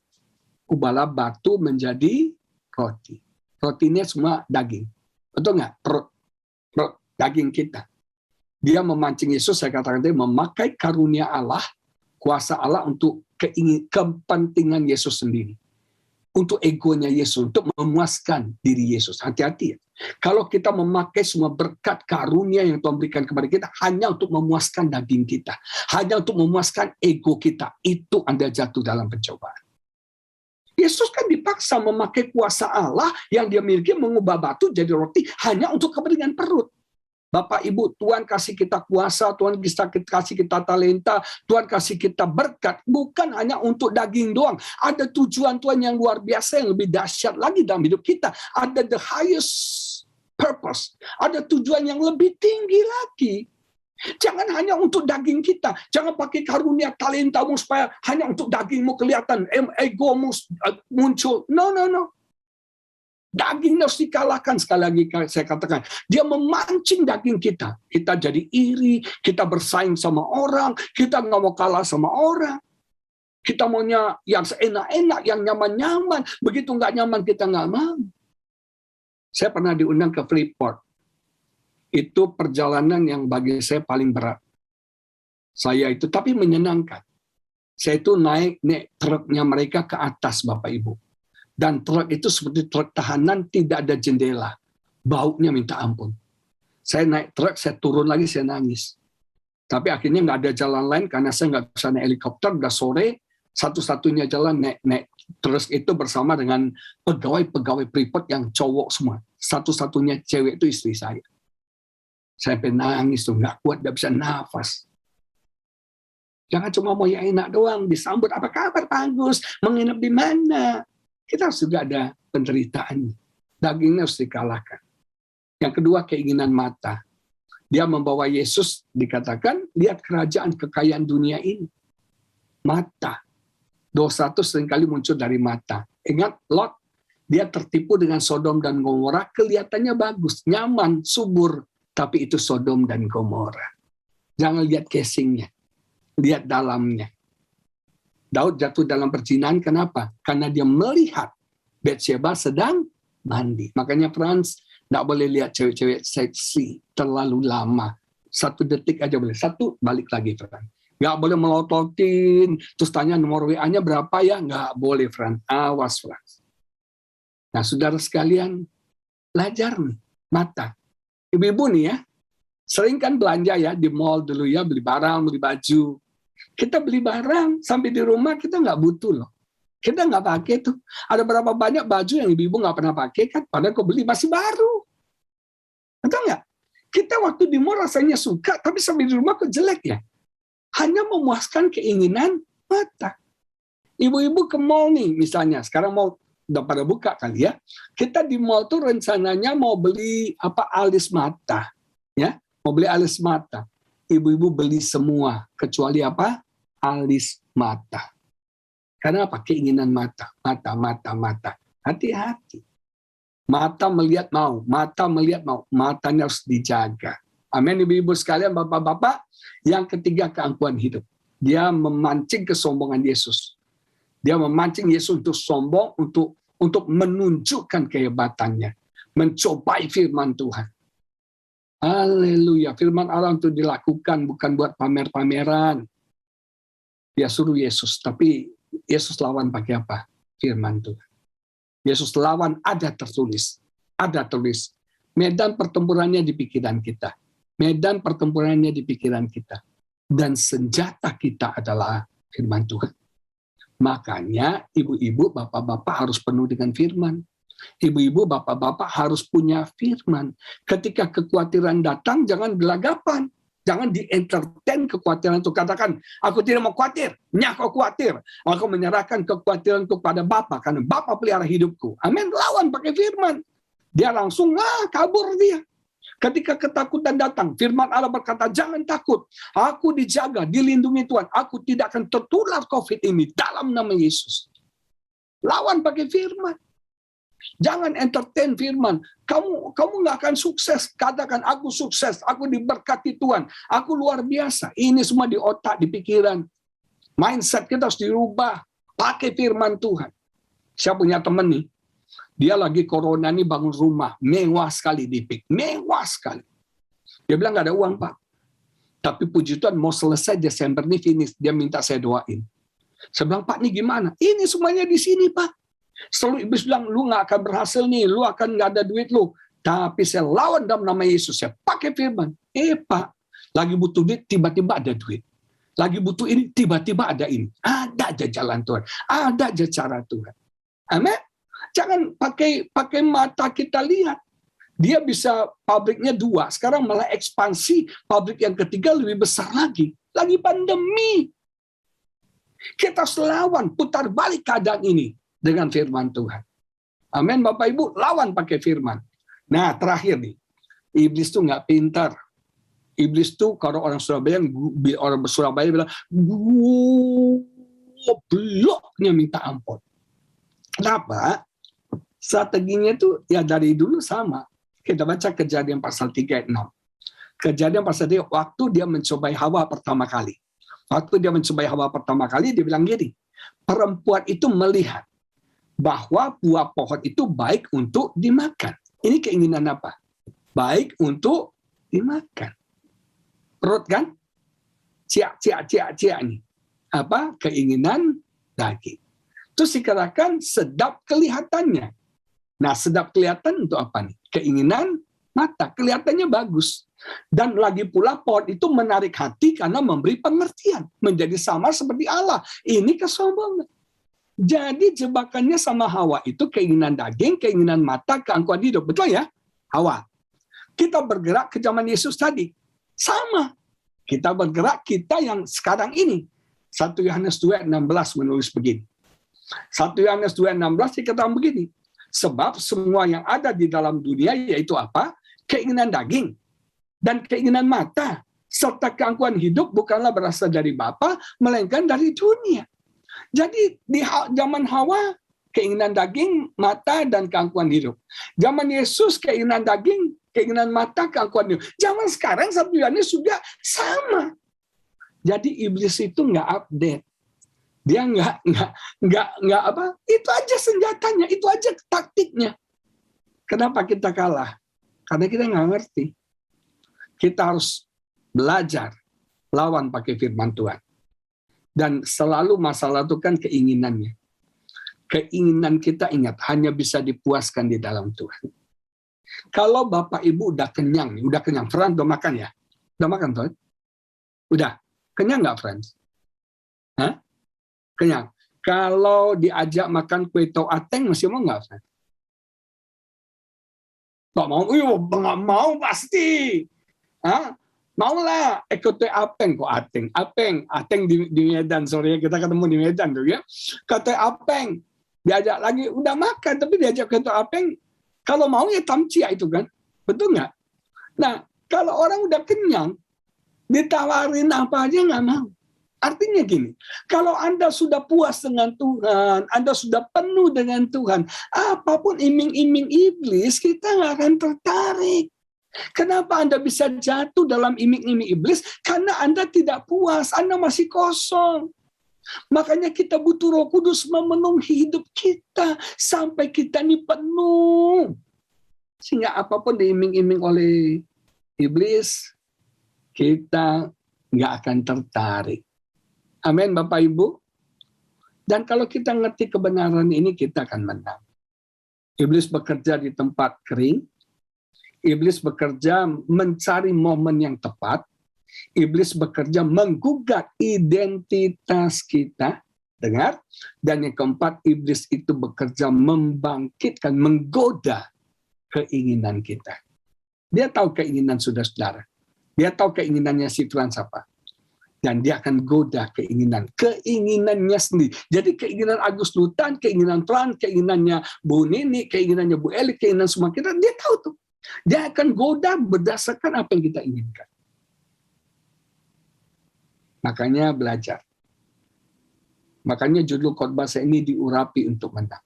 Ubahlah batu menjadi roti. Rotinya semua daging. Betul nggak? Perut daging kita. Dia memancing Yesus, saya katakan tadi, memakai karunia Allah, kuasa Allah untuk kepentingan Yesus sendiri. Untuk egonya Yesus, untuk memuaskan diri Yesus. Hati-hati ya. Kalau kita memakai semua berkat karunia yang Tuhan berikan kepada kita, hanya untuk memuaskan daging kita. Hanya untuk memuaskan ego kita. Itu Anda jatuh dalam pencobaan. Yesus kan dipaksa memakai kuasa Allah yang dia miliki, mengubah batu jadi roti, hanya untuk kepentingan perut. Bapak Ibu, Tuhan kasih kita kuasa, Tuhan kasih kita talenta, Tuhan kasih kita berkat, bukan hanya untuk daging doang. Ada tujuan Tuhan yang luar biasa, yang lebih dahsyat lagi dalam hidup kita. Ada the highest purpose. Ada tujuan yang lebih tinggi lagi. Jangan hanya untuk daging kita. Jangan pakai karunia talentamu supaya hanya untuk dagingmu kelihatan, egomu muncul. No. Daging harus dikalahkan. Sekali lagi saya katakan, dia memancing daging kita. Kita jadi iri, kita bersaing sama orang, kita nggak mau kalah sama orang. Kita maunya yang seenak-enak, yang nyaman-nyaman. Begitu nggak nyaman, kita nggak mau. Saya pernah diundang ke Freeport. Itu perjalanan yang bagi saya paling berat. Saya itu, tapi menyenangkan. Saya itu naik truknya mereka ke atas, Bapak Ibu. Dan truk itu seperti truk tahanan, tidak ada jendela. Baunya minta ampun. Saya naik truk, saya turun lagi, saya nangis. Tapi akhirnya nggak ada jalan lain, karena saya nggak bisa naik helikopter, udah sore, satu-satunya jalan naik terus itu bersama dengan pegawai-pegawai Freeport yang cowok semua. Satu-satunya cewek itu istri saya. Saya penangis tuh, nggak kuat, nggak bisa nafas. Jangan cuma mau ya enak doang, disambut, apa kabar Pak Agus, menginap di mana? Kita harus juga ada penderitaan. Dagingnya harus dikalahkan. Yang kedua, keinginan mata. Dia membawa Yesus, dikatakan, lihat kerajaan kekayaan dunia ini. Mata. Dosa itu seringkali muncul dari mata. Ingat, Lot, dia tertipu dengan Sodom dan Gomora, kelihatannya bagus, nyaman, subur, tapi itu Sodom dan Gomora. Jangan lihat casingnya. Lihat dalamnya. Daud jatuh dalam perzinahan, kenapa? Karena dia melihat Batsheba sedang mandi. Makanya Frans, nggak boleh lihat cewek-cewek seksi terlalu lama. 1 detik aja boleh. 1, balik lagi, Frans. Nggak boleh melototin, terus tanya nomor WA-nya berapa ya? Nggak boleh, Frans. Awas, Frans. Nah, saudara sekalian, belajar nih, mata. Ibu-ibu nih ya, sering kan belanja ya, di mall dulu ya, beli barang, beli baju. Kita beli barang, sampai di rumah kita nggak butuh loh. Kita nggak pakai tuh. Ada berapa banyak baju yang ibu-ibu nggak pernah pakai kan, padahal kau beli masih baru. Betul nggak? Kita waktu di mall rasanya suka, tapi sampai di rumah kok jelek ya. Hanya memuaskan keinginan mata. Ibu-ibu ke mall nih, misalnya, sekarang mau udah pada buka kali ya. Kita di mall tuh rencananya mau beli alis mata, ya, mau beli alis mata. Ibu-ibu beli semua kecuali alis mata. Karena apa? Keinginan mata. Hati-hati. Mata melihat mau. Matanya harus dijaga. Amin, ibu-ibu sekalian, bapak-bapak. Yang ketiga, keangkuhan hidup. Dia memancing kesombongan Yesus. Dia memancing Yesus untuk sombong, untuk menunjukkan kehebatannya. Mencobai firman Tuhan. Haleluya. Firman Allah untuk dilakukan, bukan buat pamer-pameran. Dia suruh Yesus, tapi Yesus lawan pakai apa? Firman Tuhan. Yesus lawan ada tertulis. Ada tulis. Medan pertempurannya di pikiran kita. Medan pertempurannya di pikiran kita. Dan senjata kita adalah firman Tuhan. Makanya ibu-ibu, bapak-bapak harus penuh dengan firman. Ibu-ibu, bapak-bapak harus punya firman. Ketika kekhawatiran datang, jangan gelagapan. Jangan di-entertain kekhawatiran itu. Katakan, aku tidak mau khawatir. Kau khawatir. Aku menyerahkan kekhawatiran kepada Bapa, karena Bapa pelihara hidupku. Amin. Lawan pakai firman. Dia langsung, kabur dia. Ketika ketakutan datang, firman Allah berkata, jangan takut. Aku dijaga, dilindungi Tuhan. Aku tidak akan tertular COVID ini dalam nama Yesus. Lawan pakai firman. Jangan entertain firman. Kamu nggak akan sukses. Katakan, aku sukses. Aku diberkati Tuhan. Aku luar biasa. Ini semua di otak, di pikiran. Mindset kita harus dirubah. Pakai firman Tuhan. Saya punya teman nih. Dia lagi corona nih bangun rumah. Mewah sekali di PIK. Mewah sekali. Dia bilang nggak ada uang, Pak. Tapi puji Tuhan mau selesai Desember nih finish. Dia minta saya doain. Saya bilang, Pak, nih gimana? Ini semuanya di sini, Pak. Selalu iblis bilang, lu nggak akan berhasil nih, lu akan nggak ada duit lu. Tapi saya lawan dalam nama Yesus, saya pakai firman. Pak, lagi butuh duit, tiba-tiba ada duit. Lagi butuh ini, tiba-tiba ada ini. Ada aja jalan Tuhan, ada aja cara Tuhan. Amin. Jangan pakai mata kita lihat. Dia bisa pabriknya 2, sekarang malah ekspansi pabrik yang ketiga lebih besar lagi. Lagi pandemi. Kita harus lawan, putar balik keadaan ini dengan firman Tuhan. Amin, Bapak Ibu, lawan pakai firman. Nah, terakhir nih, iblis tuh nggak pintar. Iblis tuh kalau orang Surabaya bilang, gobloknya minta ampun. Kenapa? Strateginya tuh ya dari dulu sama. Kita baca Kejadian pasal 3 ayat 6. Kejadian pasal 3, waktu dia mencobai Hawa pertama kali. Waktu dia mencobai Hawa pertama kali, dia bilang gini, perempuan itu melihat bahwa buah pohon itu baik untuk dimakan. Ini keinginan apa? Baik untuk dimakan. Perut kan? Ciak nih. Apa? Keinginan daging. Terus dikatakan sedap kelihatannya. Nah, sedap kelihatan untuk apa nih? Keinginan mata, kelihatannya bagus. Dan lagi pula pohon itu menarik hati karena memberi pengertian. Menjadi sama seperti Allah. Ini kesombongan. Jadi jebakannya sama Hawa itu keinginan daging, keinginan mata, keangkuhan hidup. Betul ya? Hawa. Kita bergerak ke zaman Yesus tadi. Sama. Kita bergerak, kita yang sekarang ini. 1 Yohanes 2:16 menulis begini. 1 Yohanes 2:16 dikatakan begini. Sebab semua yang ada di dalam dunia yaitu apa? Keinginan daging dan keinginan mata serta keangkuhan hidup bukanlah berasal dari Bapa, melainkan dari dunia. Jadi di zaman Hawa keinginan daging, mata dan keangkuhan hidup. Zaman Yesus keinginan daging, keinginan mata, keangkuhan hidup. Zaman sekarang 1 Yohanes sudah sama. Jadi iblis itu nggak update. Dia nggak apa? Itu aja senjatanya, itu aja taktiknya. Kenapa kita kalah? Karena kita nggak ngerti. Kita harus belajar lawan pakai firman Tuhan. Dan selalu masalah itu kan keinginannya. Keinginan kita ingat hanya bisa dipuaskan di dalam Tuhan. Kalau Bapak Ibu udah kenyang, Friends udah makan ya? Udah makan tuh? Udah. Kenyang nggak, Friends? Hah? Kenyang. Kalau diajak makan kue tau ateng, masih mau nggak, Friends? Nggak mau? Nggak mau pasti. Hah? Maulah ikut apeng kok ateng di Medan, sore kita ketemu di Medan tuh ya. Kata apeng, diajak lagi udah makan tapi diajak ke apeng, kalau mau ya tamcia itu kan, betul nggak? Nah kalau orang udah kenyang ditawarin apa aja nggak mau. Artinya gini, kalau Anda sudah puas dengan Tuhan, Anda sudah penuh dengan Tuhan, apapun iming-iming iblis kita nggak akan tertarik. Kenapa Anda bisa jatuh dalam iming-iming iblis? Karena Anda tidak puas, Anda masih kosong. Makanya kita butuh Roh Kudus memenuhi hidup kita sampai kita ini penuh. Sehingga apapun diiming-iming oleh iblis, kita nggak akan tertarik. Amin, Bapak Ibu. Dan kalau kita ngerti kebenaran ini, kita akan menang. Iblis bekerja di tempat kering. Iblis bekerja mencari momen yang tepat. Iblis bekerja menggugat identitas kita. Dengar? Dan yang keempat, iblis itu bekerja membangkitkan, menggoda keinginan kita. Dia tahu keinginan saudara-saudara. Dia tahu keinginannya si Tuhan siapa. Dan dia akan goda keinginannya sendiri. Jadi keinginan Agus Lutan, keinginan Tuhan, keinginannya Bu Nini, keinginannya Bu Eli, keinginan semua kita, dia tahu tuh. Dia akan goda berdasarkan apa yang kita inginkan. Makanya belajar. Makanya judul khotbah saya ini diurapi untuk menang.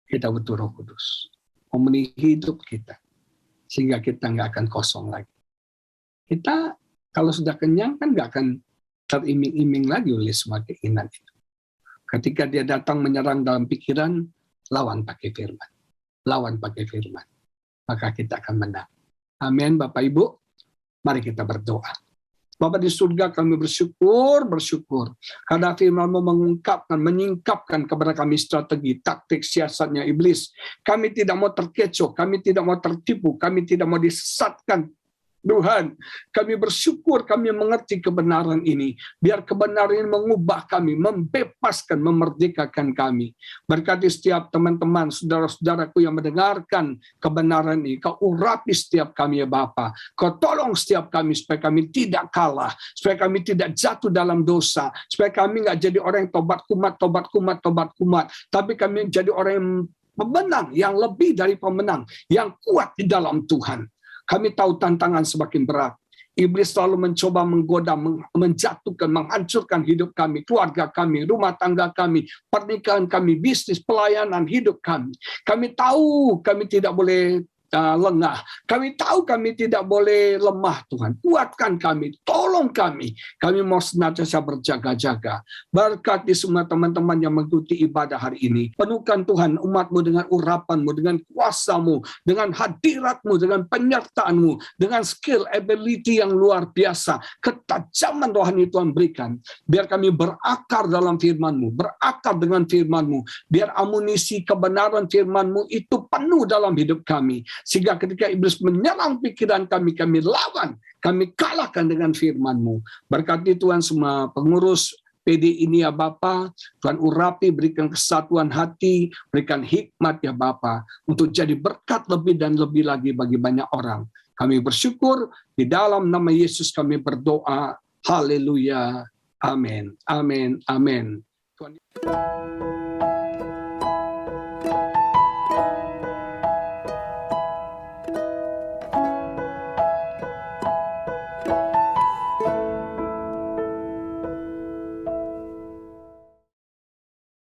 Kita butuh Roh Kudus. Memenuhi hidup kita. Sehingga kita nggak akan kosong lagi. Kita kalau sudah kenyang kan nggak akan teriming-iming lagi oleh semua keinginan itu. Ketika dia datang menyerang dalam pikiran, lawan pakai firman. Lawan pakai firman. Maka kita akan menang. Amin, Bapak Ibu. Mari kita berdoa. Bapa di surga, kami bersyukur. Karena firman-Mu mengungkapkan, menyingkapkan kepada kami strategi, taktik, siasatnya iblis. Kami tidak mau terkecoh, kami tidak mau tertipu, kami tidak mau disesatkan. Tuhan, kami bersyukur kami mengerti kebenaran ini. Biar kebenaran ini mengubah kami, membebaskan, memerdekakan kami. Berkati setiap teman-teman, saudara-saudaraku yang mendengarkan kebenaran ini. Kau urapi setiap kami ya Bapa. Kau tolong setiap kami supaya kami tidak kalah. Supaya kami tidak jatuh dalam dosa. Supaya kami nggak jadi orang yang tobat kumat. Tapi kami jadi orang yang pemenang, yang lebih dari pemenang. Yang kuat di dalam Tuhan. Kami tahu tantangan semakin berat. Iblis selalu mencoba menggoda, menjatuhkan, menghancurkan hidup kami, keluarga kami, rumah tangga kami, pernikahan kami, bisnis, pelayanan, hidup kami. Kami tahu kami tidak boleh lengah. Kami tahu kami tidak boleh lemah, Tuhan. Kuatkan kami, tolong kami. Kami mau senantiasa berjaga-jaga. Berkati semua teman-teman yang mengikuti ibadah hari ini. Penuhkan Tuhan umat-Mu dengan urapan-Mu, dengan kuasa-Mu, dengan hadirat-Mu, dengan penyertaan-Mu, dengan skill, ability yang luar biasa. Ketajaman rohani Tuhan berikan. Biar kami berakar dalam firman-Mu, berakar dengan firman-Mu. Biar amunisi kebenaran firman-Mu itu penuh dalam hidup kami. Sehingga ketika iblis menyerang pikiran kami, kami lawan, kami kalahkan dengan firman-Mu. Berkati Tuhan semua pengurus PD ini ya Bapa, Tuhan urapi, berikan kesatuan hati, berikan hikmat ya Bapa, untuk jadi berkat lebih dan lebih lagi bagi banyak orang. Kami bersyukur, di dalam nama Yesus kami berdoa, haleluya, amin, amin, amin. Tuhan